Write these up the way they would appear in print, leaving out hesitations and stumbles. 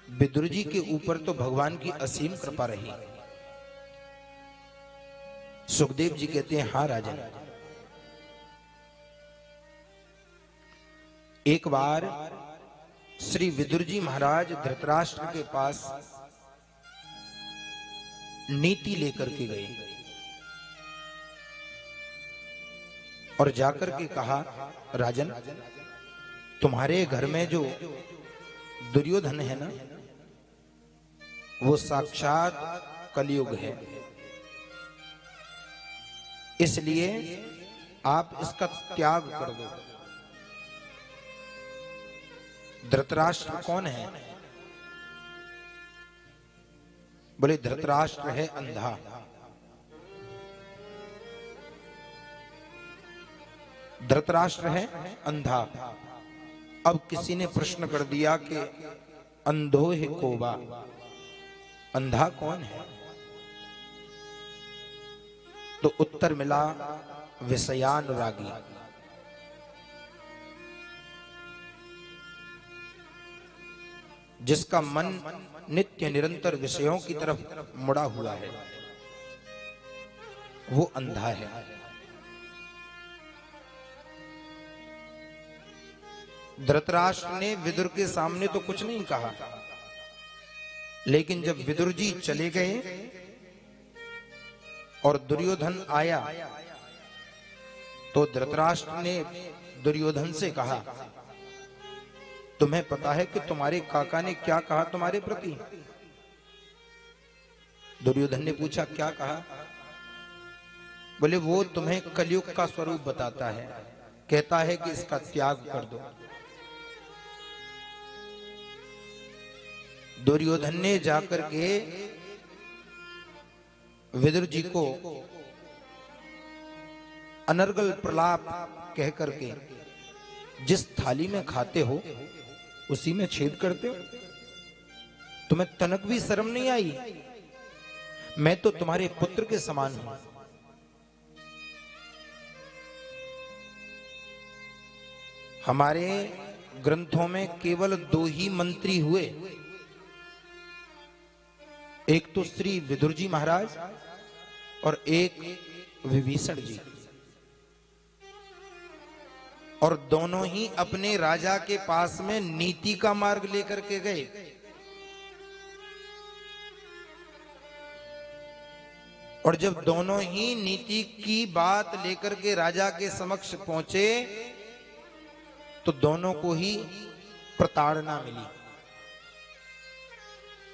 विदुर जी के ऊपर तो भगवान की असीम कृपा रही। सुखदेव जी कहते हैं, हाँ राजन, एक बार श्री विदुर जी महाराज धृतराष्ट्र के पास नीति लेकर के गए और जाकर के कहा, राजन, तुम्हारे घर में जो दुर्योधन है ना, वो साक्षात कलयुग है, इसलिए आप इसका त्याग कर दो। धृतराष्ट्र कौन है? बोले, धृतराष्ट्र है अंधा। धृतराष्ट्र है अंधा। अब किसी ने प्रश्न कर दिया कि अंधो है कोबा, अंधा कौन है? तो उत्तर मिला, विषयानुरागी। जिसका मन नित्य निरंतर विषयों की तरफ मुड़ा हुआ है, वो अंधा है। धृतराष्ट्र ने विदुर के सामने तो कुछ नहीं कहा, लेकिन जब विदुर जी चले गए और दुर्योधन आया, तो धृतराष्ट्र ने दुर्योधन से कहा, तुम्हें पता है कि तुम्हारे काका ने क्या कहा तुम्हारे प्रति? दुर्योधन ने पूछा, क्या कहा? बोले, वो तुम्हें कलयुग का स्वरूप बताता है, कहता है कि इसका त्याग कर दो। दुर्योधन ने जाकर के विदुर जी को अनर्गल प्रलाप कह करके, जिस थाली में खाते हो उसी में छेद करते हो, तुम्हें तनक भी शर्म नहीं आई? मैं तो तुम्हारे पुत्र के समान हूं। हमारे ग्रंथों में केवल 2 ही मंत्री हुए, एक तो श्री विदुर जी महाराज और एक विभीषण जी, और दोनों ही अपने राजा के पास में नीति का मार्ग लेकर के गए। और जब दोनों ही नीति की बात लेकर के राजा के समक्ष पहुंचे, तो दोनों को ही प्रताड़ना मिली।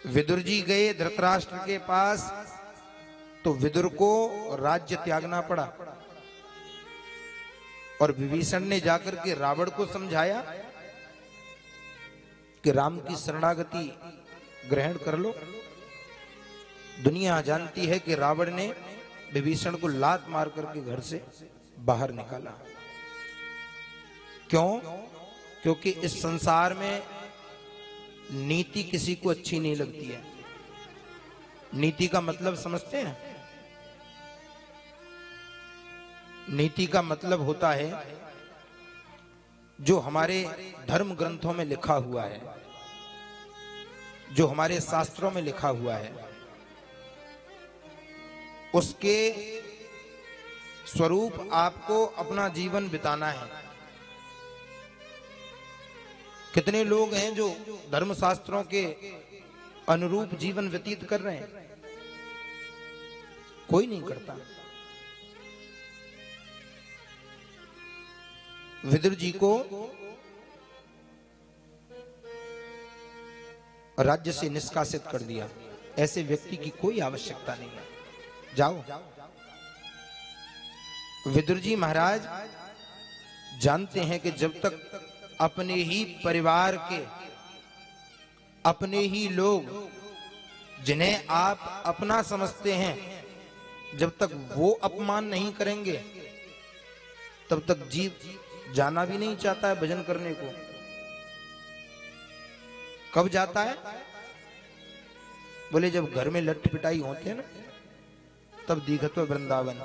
विदुर जी गए धृतराष्ट्र के पास, तो विदुर को राज्य त्यागना पड़ा, और विभीषण ने जाकर के रावण को समझाया कि राम की शरणागति ग्रहण कर लो। दुनिया जानती है कि रावण ने विभीषण को लात मार करके घर से बाहर निकाला। क्यों? क्योंकि इस संसार में नीति किसी को अच्छी नहीं लगती है। नीति का मतलब समझते हैं? नीति का मतलब होता है जो हमारे धर्म ग्रंथों में लिखा हुआ है, जो हमारे शास्त्रों में लिखा हुआ है, उसके स्वरूप आपको अपना जीवन बिताना है। कितने लोग हैं जो धर्म शास्त्रों के अनुरूप जीवन व्यतीत कर रहे हैं? कोई नहीं करता। विदुर जी को राज्य से निष्कासित कर दिया। ऐसे व्यक्ति की कोई आवश्यकता नहीं है, जाओ। विदुर जी महाराज जानते हैं कि जब तक अपने ही परिवार के, अपने ही लोग जिन्हें आप अपना समझते हैं, जब तक वो अपमान नहीं करेंगे, तब तक जीव जाना भी नहीं चाहता है भजन करने को। कब जाता है? बोले, जब घर में लट पिटाई होती है ना, तब दिखत वृंदावन।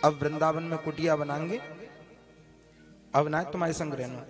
अब वृंदावन में कुटिया बनाएंगे, अब ना तुम्हारे संग रहना।